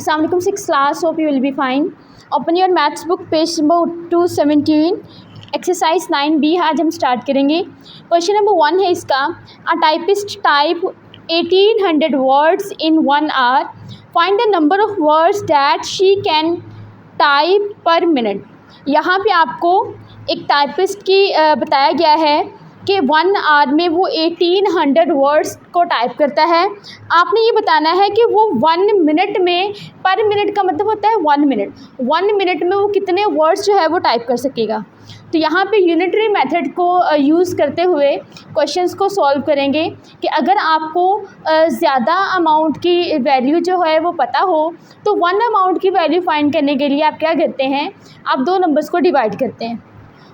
Assalamu alaikum, 6th class. Hope you will be fine. Open your maths book, page number 217, exercise 9B आज हम start करेंगे। Question number 1 है इसका, a typist type 1800 words in 1 hour, find the number of words that she can type per minute. यहाँ पे आपको एक typist की बताया गया है कि 1 आवर में वो 1800 वर्ड्स को टाइप करता है। आपने ये बताना है कि वो 1 मिनट में, पर मिनट का मतलब होता है 1 मिनट, 1 मिनट में वो कितने वर्ड्स जो है वो टाइप कर सकेगा। तो यहाँ पे यूनिटरी मेथड को यूज़ करते हुए क्वेश्चंस को सॉल्व करेंगे कि अगर आपको ज़्यादा अमाउंट की वैल्यू जो है वो पता हो तो 1 अमाउंट की वैल्यू फाइंड करने के लिए आप क्या करते हैं, आप 2 नंबर्स को डिवाइड करते हैं।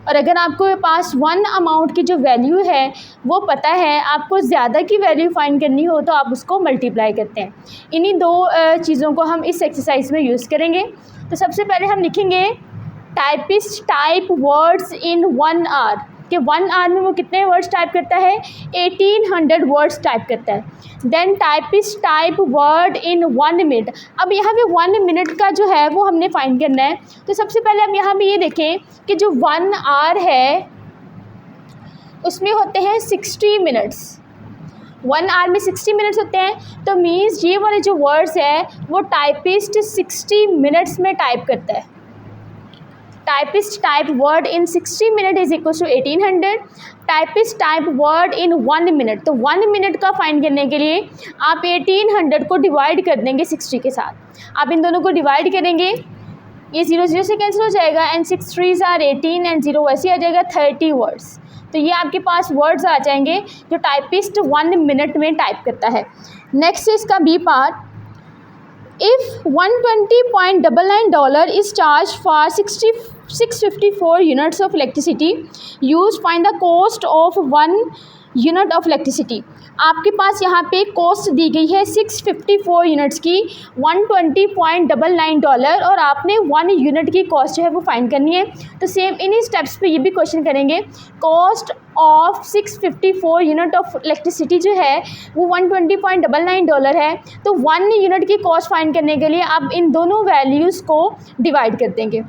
और अगर आपको पास 1 अमाउंट की जो वैल्यू है वो पता है, आपको ज़्यादा की वैल्यू फाइंड करनी हो तो आप उसको मल्टीप्लाई करते हैं। इन्हीं 2 चीज़ों को हम इस एक्सरसाइज में यूज़ करेंगे। तो सबसे पहले हम लिखेंगे typist type words in 1 hour, कि 1 आवर में वो कितने वर्ड्स टाइप करता है, 1800 वर्ड्स टाइप करता है। Then typist type word in 1 minute. अब यहाँ पे 1 मिनट का जो है वो हमने फाइंड करना है। तो सबसे पहले हम यहाँ पे ये देखें कि जो 1 आवर है उसमें होते हैं 60 मिनट्स। 1 आवर में 60 मिनट्स होते हैं, तो मीन्स ये वाले जो वर्ड्स है वो टाइपिस्ट 60 मिनट्स में टाइप करता है। Typist type word in 60 minute is equal to 1800। Typist type word in 1 minute, तो 1 मिनट का फाइंड करने के लिए आप 1800 को डिवाइड कर देंगे 60 के साथ। आप इन दोनों को डिवाइड करेंगे, ये 0 0 से कैंसिल हो जाएगा एंड 6 3 आर 18 एंड 0 वैसे आ जाएगा 30 वर्ड्स। तो ये आपके पास वर्ड्स आ जाएंगे जो टाइपिस्ट 1 मिनट में टाइप करता है। नेक्स्ट इसका B part, if $120.99 is charged for 654 units of electricity used, find the cost of 1 unit of electricity. आपके पास यहाँ पे कॉस्ट दी गई है 654 यूनिट्स की, $120.99, और आपने 1 यूनिट की कॉस्ट जो है वो फाइंड करनी है। तो सेम इन्हीं स्टेप्स पे ये भी क्वेश्चन करेंगे। Cost of 654 unit of electricity जो है वो $120.99 है। तो 1 यूनिट की कॉस्ट फाइंड करने के लिए आप इन दोनों वैल्यूज़ को डिवाइड कर देंगे।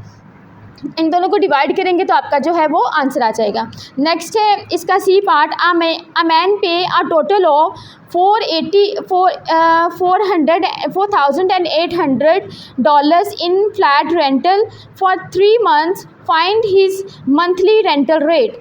इन दोनों को डिवाइड करेंगे तो आपका जो है वो आंसर आ जाएगा। नेक्स्ट है इसका सी पार्ट, अ मैन पे a total of $4,800 in flat rental for 3 months, find his monthly rental rate.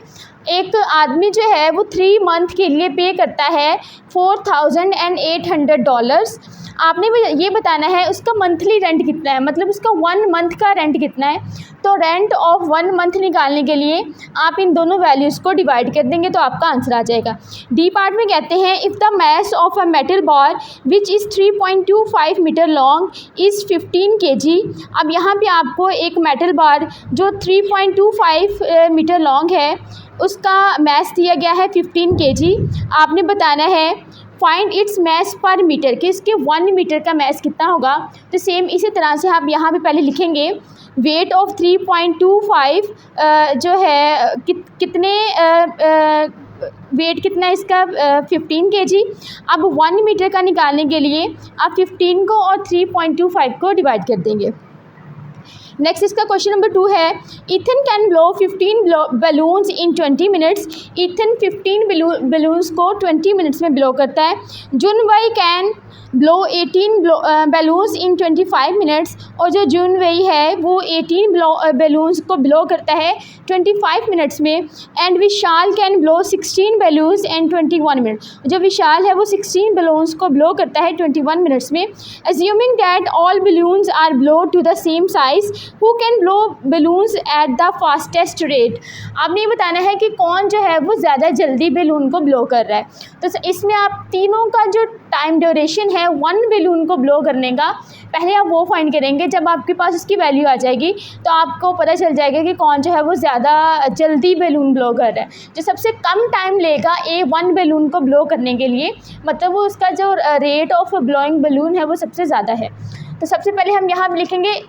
एक आदमी जो है वो 3 मंथ के लिए पे करता है $4,800। आपने ये बताना है उसका मंथली रेंट कितना है, मतलब उसका 1 मंथ का रेंट कितना है। तो रेंट ऑफ 1 मंथ निकालने के लिए आप इन दोनों वैल्यूज़ को डिवाइड कर देंगे तो आपका आंसर आ जाएगा। डी पार्ट में कहते हैं, if the mass of a metal bar which is 3.25 metre long is 15 kg। अब यहाँ पे आपको एक मेटल बार जो 3.25 मीटर लॉन्ग है उसका मास दिया गया है 15 kg। आपने बताना है फाइंड इट्स मैस पर मीटर, कि इसके 1 मीटर का मैस कितना होगा। तो सेम इसी तरह से आप यहाँ पे पहले लिखेंगे वेट ऑफ 3.25 जो है कितने वेट कितना है इसका 15 kg। अब 1 मीटर का निकालने के लिए आप 15 को और 3.25 को डिवाइड कर देंगे। नेक्स्ट इसका क्वेश्चन नंबर 2 है, Ethan can blow 15 balloons in 20 minutes. Ethan 15 balloons को 20 मिनट्स में ब्लो करता है। जुनवाई can blow 18 balloons in 25 minutes, और जो जुनवाई है वो 18 बलून्स को ब्लो करता है 25 मिनट्स में। And Vishal can blow 16 balloons in 21 minute, जो विशाल है वो 16 बलून्स को ब्लो करता है 21 मिनट्स में। Assuming that all balloons are blow to the same size, who can blow balloons at the fastest rate. आपने ये बताना है कि कौन जो है वो ज़्यादा जल्दी बलून को ब्लो कर रहा है। तो इसमें आप तीनों का जो टाइम ड्यूरेशन है 1 बलून को ब्लो करने का, पहले आप वो फाइंड करेंगे। जब आपके पास उसकी वैल्यू आ जाएगी तो आपको पता चल जाएगा कि कौन जो है वो ज़्यादा जल्दी बलून ब्लो कर रहा है। जो सबसे कम टाइम लेगा 1 बलून को ब्लो करने के लिए, मतलब वो उसका जो रेट ऑफ ब्लोइंग बलून है वो सबसे ज़्यादा है। तो सबसे पहले हम यहाँ लिखेंगे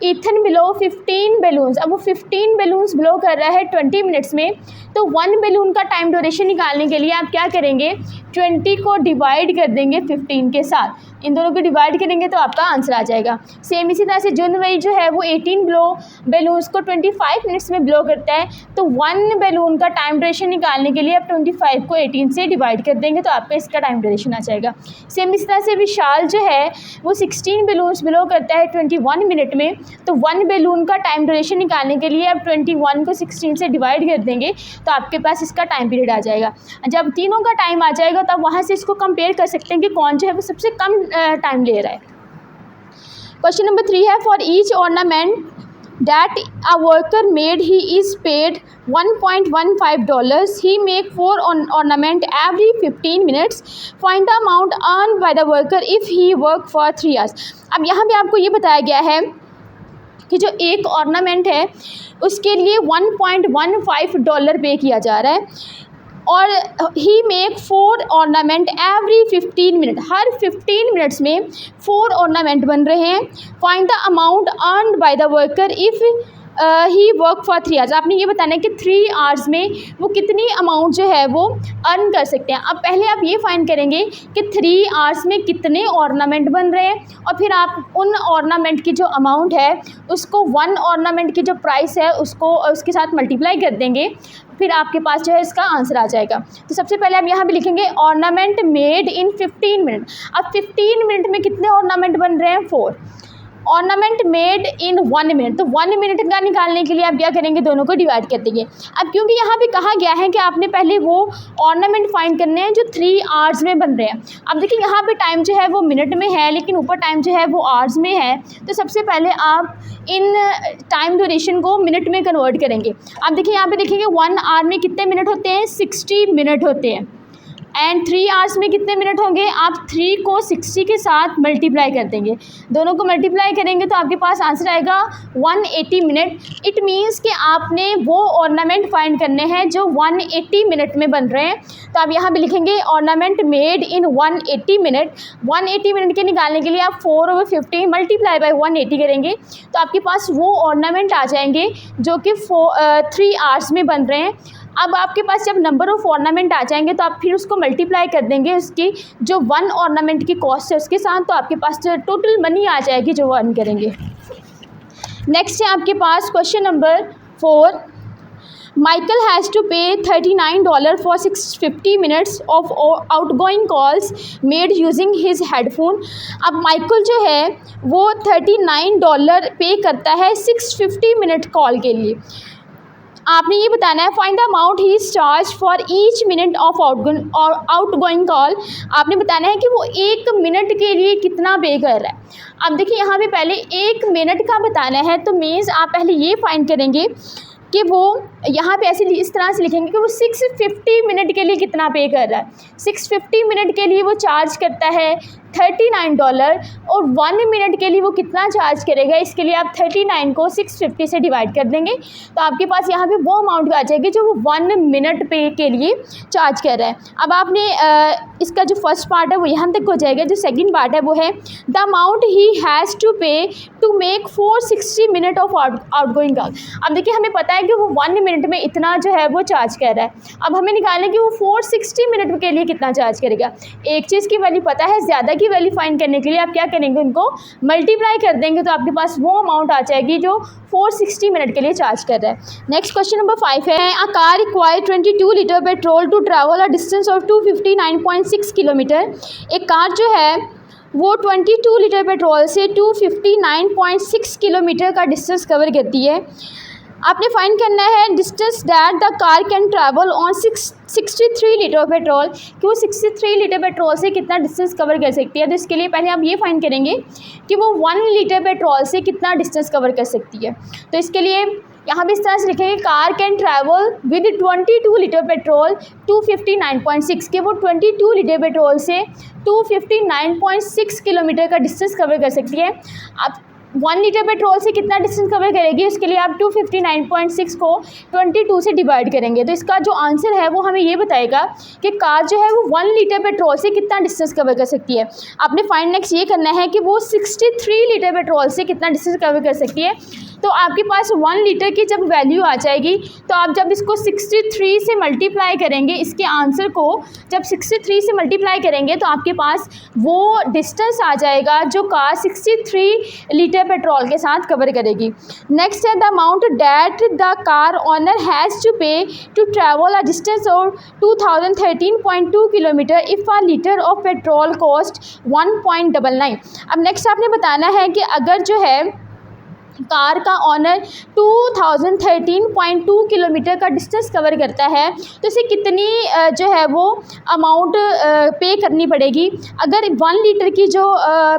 इथन ब्लो 15 बलून्स। अब वो 15 बलून्स ब्लो कर रहा है 20 मिनट्स में, तो 1 बलून का टाइम ड्यूरेशन निकालने के लिए आप क्या करेंगे, 20 को डिवाइड कर देंगे 15 के साथ। इन दोनों को डिवाइड करेंगे तो आपका आंसर आ जाएगा। सेम इसी तरह से जून वही जो है वो 18 बैलून्स को 25 मिनट्स में ब्लो करता है, तो 1 बैलून का टाइम ड्यूरेशन निकालने के लिए आप 25 को 18 से डिवाइड कर देंगे तो आपका इसका टाइम ड्यूरेशन आ जाएगा। सेम इसी तरह से विशाल जो है वो 16 बैलून्स ब्लो करता है 21 मिनट में, तो 1 बैलून का टाइम ड्यूरेशन निकालने के लिए आप 21 को 16 से डिवाइड कर देंगे तो आपके पास इसका टाइम पीरियड आ जाएगा। जब तीनों का टाइम आ जाएगा तब वहाँ से इसको कंपेयर कर सकते हैं कि कौन जो है वो सबसे कम टाइम ले रहा है। क्वेश्चन नंबर 3 है, for each ornament that a worker made, he is paid $1.15. He make 4 ornament every 15 minutes. Find the amount earned by the worker if he work for 3 hours. अब यहाँ पे आपको ये बताया गया है कि जो एक ऑर्नामेंट है उसके लिए $1.15 पे किया जा रहा है और ही मेक 4 ऑर्नामेंट एवरी 15 मिनट, हर 15 मिनट्स में 4 ऑर्नामेंट बन रहे हैं। Find the amount earned by the worker if he work for 3 hours. आपने ये बताना है कि 3 आवर्स में वो कितनी अमाउंट जो है वो अर्न कर सकते हैं। अब पहले आप ये फाइंड करेंगे कि 3 आवर्स में कितने ऑर्नामेंट बन रहे हैं और फिर आप उन ऑर्नामेंट की जो अमाउंट है उसको 1 ऑर्नामेंट की जो प्राइस है उसको उसके साथ मल्टीप्लाई कर देंगे, फिर आपके पास जो है इसका आंसर आ जाएगा। तो सबसे पहले हम यहाँ पे लिखेंगे ऑर्नामेंट मेड इन 15 मिनट। अब 15 मिनट में कितने ऑर्नामेंट बन रहे हैं? 4। ऑर्नामेंट मेड इन 1 मिनट, तो 1 मिनट का निकालने के लिए आप क्या करेंगे? दोनों को डिवाइड कर देंगे। अब क्योंकि यहाँ पे कहा गया है कि आपने पहले वो ऑर्नामेंट फाइंड करने हैं जो 3 आवर्स में बन रहे हैं। अब देखिए यहाँ पे टाइम जो है वो मिनट में है लेकिन ऊपर टाइम जो है वो आवर्स में है, तो सबसे पहले आप इन टाइम ड्यूरेशन को मिनट में कन्वर्ट करेंगे। आप देखिए यहाँ पे देखेंगे 1 आवर में कितने मिनट होते हैं? 60 मिनट होते हैं। एंड 3 आवर्स में कितने मिनट होंगे? आप 3 को 60 के साथ मल्टीप्लाई कर देंगे, दोनों को मल्टीप्लाई करेंगे तो आपके पास आंसर आएगा 180 मिनट। इट मीन्स कि आपने वो ऑर्नामेंट फाइंड करने हैं जो 180 मिनट में बन रहे हैं। तो आप यहाँ पे लिखेंगे ornament made in 180 minute. 180 minute के निकालने के लिए आप 4/50 मल्टीप्लाई बाय 180 करेंगे तो आपके पास वो ऑर्नामेंट आ जाएंगे जो कि 3 आवर्स में बन रहे हैं। अब आपके पास जब नंबर ऑफ़ ऑर्नामेंट आ जाएंगे तो आप फिर उसको मल्टीप्लाई कर देंगे उसकी जो 1 ऑर्नामेंट की कॉस्ट है उसके साथ, तो आपके पास जो टोटल मनी आ जाएगी जो वो अर्न करेंगे। नेक्स्ट है आपके पास question number 4। Michael has to pay $39 for 650 minutes of outgoing calls made using his headphone. अब माइकल जो है वो $39 पे करता है 650 मिनट कॉल के लिए। आपने ये बताना है find the amount he charge for each minute of outgoing call. आपने बताना है कि वो 1 मिनट के लिए कितना पे कर रहा है। अब देखिए यहाँ पे पहले 1 मिनट का बताना है तो मीन्स आप पहले ये फाइंड करेंगे कि वो यहाँ पे ऐसे इस तरह से लिखेंगे कि वो 650 मिनट के लिए कितना पे कर रहा है। 650 मिनट के लिए वो चार्ज करता है $39 और 1 मिनट के लिए वो कितना चार्ज करेगा, इसके लिए आप 39 को 650 से डिवाइड कर देंगे तो आपके पास यहाँ पे वो अमाउंट आ जाएगी जो वो 1 मिनट पे के लिए चार्ज कर रहा है। अब आपने इसका जो फर्स्ट पार्ट है वो यहाँ तक हो जाएगा, जो सेकंड पार्ट है वो है the amount he has to pay to make 460 minute of outgoing call. अब देखिए हमें पता है कि वो 1 मिनट में इतना जो है वो चार्ज कर रहा है। अब हमें निकालना है कि वो 460 मिनट के लिए कितना चार्ज करेगा। एक चीज़ की वैल्यू पता है, ज़्यादा की वैल्यू फाइंड करने के लिए आप क्या करेंगे? उनको मल्टीप्लाई कर देंगे तो आपके पास वो अमाउंट आ जाएगी जो 460 मिनट के लिए चार्ज कर रहा है। नेक्स्ट क्वेश्चन नंबर 5 है a car require 22 litre petrol to travel a distance of 259.6 kilometre. एक कार जो है वो 22 लीटर पेट्रोल से 259.6 किलोमीटर का डिस्टेंस कवर करती है। आपने फाइंड करना है distance that the car can travel on 63 litre petrol, कि वो 63 लीटर पेट्रोल से कितना डिस्टेंस कवर कर सकती है। तो इसके लिए पहले आप ये फाइंड करेंगे कि वो 1 लीटर पेट्रोल से कितना डिस्टेंस कवर कर सकती है। तो इसके लिए यहाँ भी इस तरह से लिखेंगे car can travel with 22 litre petrol 259.6, कि वो 22 लीटर पेट्रोल से 259.6 किलोमीटर का डिस्टेंस कवर कर सकती है। आप 1 लीटर पेट्रोल से कितना डिस्टेंस कवर करेगी, उसके लिए आप 259.6 को 22 से डिवाइड करेंगे। तो इसका जो आंसर है वो हमें ये बताएगा कि कार जो है वो 1 लीटर पेट्रोल से कितना डिस्टेंस कवर कर सकती है। आपने फाइंड नेक्स्ट ये करना है कि वो 63 लीटर पेट्रोल से कितना डिस्टेंस कवर कर सकती है। तो आपके पास 1 लीटर की जब वैल्यू आ जाएगी तो आप जब इसको 63 से मल्टीप्लाई करेंगे, इसके आंसर को जब 63 से मल्टीप्लाई करेंगे तो आपके पास वो डिस्टेंस आ जाएगा जो कार 63 लीटर पेट्रोल के साथ कवर करेगी। नेक्स्ट है the amount that the car owner has to pay to travel a distance of 2013.2 kilometre if a litre of petrol cost 1.99। अब नेक्स्ट आपने बताना है कि अगर जो है कार का ऑनर 2013.2 किलोमीटर का डिस्टेंस कवर करता है तो इसे कितनी जो है वो अमाउंट पे करनी पड़ेगी। अगर 1 लीटर की जो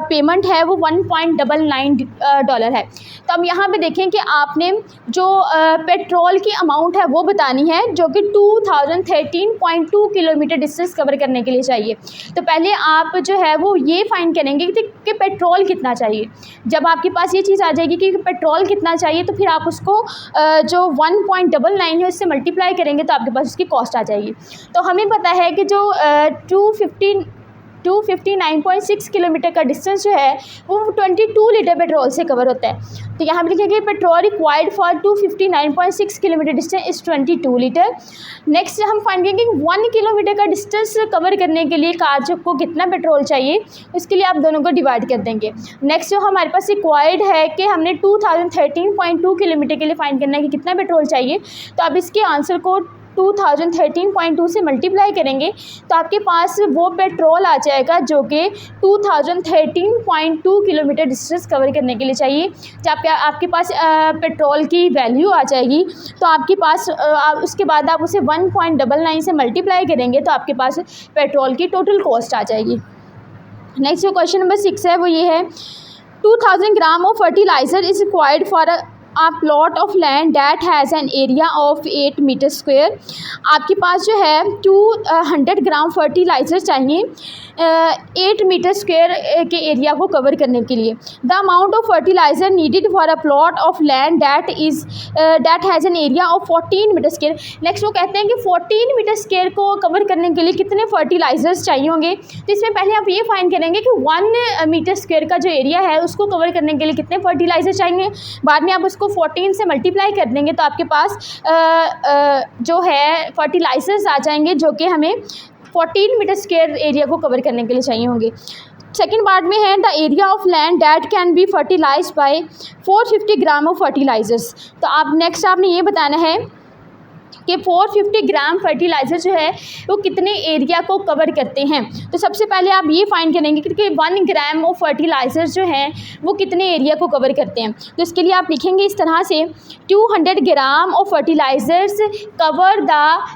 पेमेंट है वो $1.99 है। तो अब यहाँ पे देखें कि आपने जो पेट्रोल की अमाउंट है वो बतानी है जो कि 2013.2 किलोमीटर डिस्टेंस कवर करने के लिए चाहिए। तो पहले आप जो है वो ये फाइंड करेंगे कि पेट्रोल कितना चाहिए। जब आपके पास ये चीज़ आ जाएगी कि पेट्रोल कितना चाहिए तो फिर आप उसको जो 1.99 है उससे मल्टीप्लाई करेंगे तो आपके पास उसकी कॉस्ट आ जाएगी। तो हमें पता है कि जो 259.6 किलोमीटर का डिस्टेंस जो है वो 22 लीटर पेट्रोल से कवर होता है। तो यहाँ पर लिखेंगे petrol required for 259.6 kilometre distance is 22 litre. Next हम फाइंड करेंगे 1 किलोमीटर का डिस्टेंस कवर करने के लिए कार को कितना पेट्रोल चाहिए, उसके लिए आप दोनों को डिवाइड कर देंगे। नेक्स्ट जो हमारे पास रिक्वायर्ड है कि हमने 2013.2 किलोमीटर के लिए फाइंड करना है कि कितना पेट्रोल चाहिए, तो आप इसके आंसर को 2013.2 से मल्टीप्लाई करेंगे तो आपके पास वो पेट्रोल आ जाएगा जो कि 2013.2 किलोमीटर डिस्टेंस कवर करने के लिए चाहिए। जब आपके पास पेट्रोल की वैल्यू आ जाएगी तो आपके पास उसके बाद आप उसे 1.99 से मल्टीप्लाई करेंगे तो आपके पास पेट्रोल की टोटल कॉस्ट आ जाएगी। नेक्स्ट जो क्वेश्चन नंबर 6 है वो ये है 2000 gram of fertiliser is required for a plot of land that has an area of 8 metre square. आपके पास जो है 200 ग्राम फर्टिलाइज़र चाहिए 8 मीटर स्क्वायर के एरिया को कवर करने के लिए। The amount of fertiliser needed for a plot of land that has an area of 14 metre square. Next वो कहते हैं कि 14 मीटर स्क्वायर को कवर करने के लिए कितने फर्टिलाइज़र्स चाहिए होंगे। तो इसमें पहले आप ये फाइंड करेंगे कि 1 मीटर स्क्वायर का जो एरिया है उसको कवर करने के लिए कितने फर्टिलाइज़र चाहिए। बाद में आप उसको 14 से मल्टीप्लाई कर देंगे तो आपके पास जो है फर्टिलाइज़र्स आ जाएंगे जो कि हमें 14 मीटर स्क्वायर एरिया को कवर करने के लिए चाहिए होंगे। सेकेंड पार्ट में है the area of land that can be fertilised by 450 gram of fertilisers. तो आप नेक्स्ट आपने ये बताना है कि 450 ग्राम फर्टिलाइज़र जो है वो कितने एरिया को कवर करते हैं। तो सबसे पहले आप ये फाइंड करेंगे कि 1 ग्राम ऑफ फर्टिलाइज़र जो हैं वो कितने एरिया को कवर करते हैं। तो इसके लिए आप लिखेंगे इस तरह से 200 gram of fertilisers cover the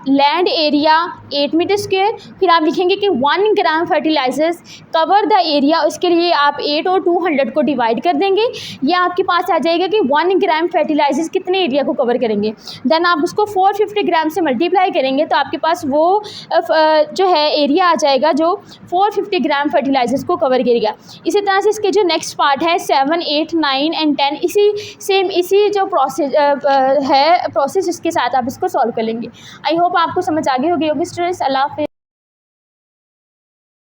land area 8 metre square. फिर आप लिखेंगे कि 1 gram fertilisers cover the area, उसके लिए आप 8 और 200 को डिवाइड कर देंगे। यह आपके पास आ जाएगा कि 1 ग्राम फर्टिलाइज़र्स कितने एरिया को कवर करेंगे। देन आप उसको 450 ग्राम से मल्टीप्लाई करेंगे तो आपके पास वो जो है एरिया आ जाएगा जो 450 ग्राम फर्टिलाइज़र्स को कवर करेगा। इसी तरह से इसके जो नेक्स्ट पार्ट है 7, 8, 9 एंड 10 इसी जो प्रोसेस इसके साथ आप इसको सॉल्व कर लेंगे। आई होप आपको समझ आ गई होगी स्टूडेंट्स। अल्लाह हाफ़िज़।